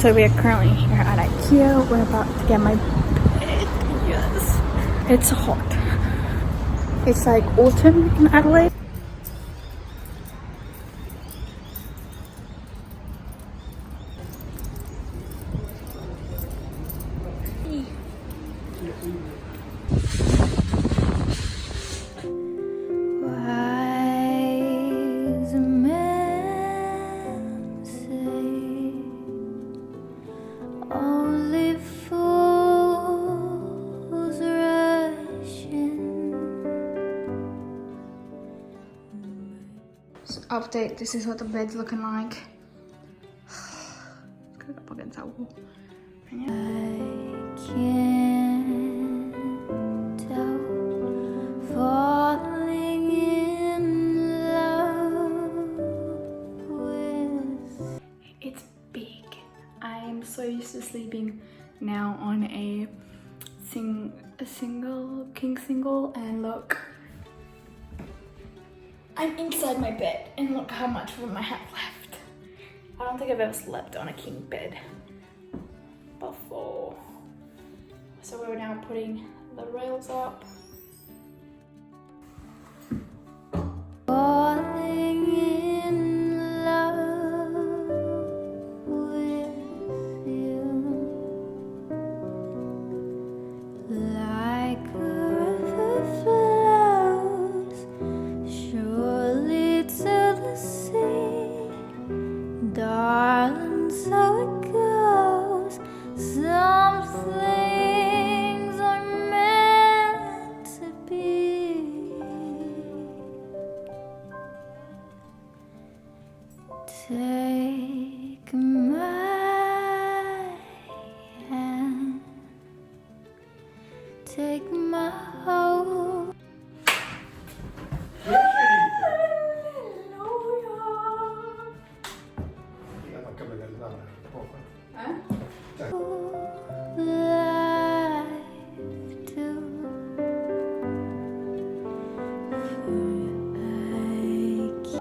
So we are currently here at Ikea. We're about to get my bed. Yes. It's hot. It's like autumn in Adelaide. Update, this is what the bed's looking like. It's up against that wall. I can't tell, falling in love with. It's big. I am so used to sleeping now on a single king single, and look, I'm inside my bed and look how much room I have left. I don't think I've ever slept on a king bed before. So we're now putting the rails up. Falling in love with you, like a river flows surely to the sea, darling, so it goes. Some things are meant to be. Take my hand, take my whole.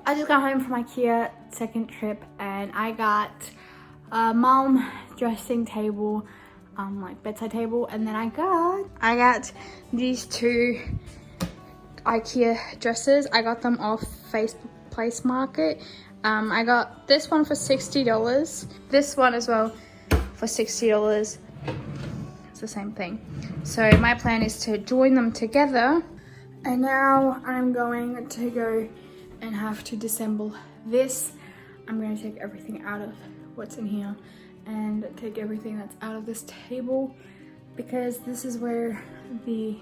I just got home from Ikea, second trip, and I got a mom dressing table, like bedside table, and then I got these two Ikea dresses. I got them off Facebook Place Market. I got this one for $60, this one as well for $60. It's the same thing. So my plan is to join them together, and now I'm going to go and have to disassemble this. I'm going to take everything out of what's in here and take everything that's out of this table, because this is where the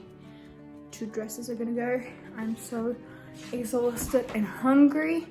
two dresses are going to go. I'm so exhausted and hungry.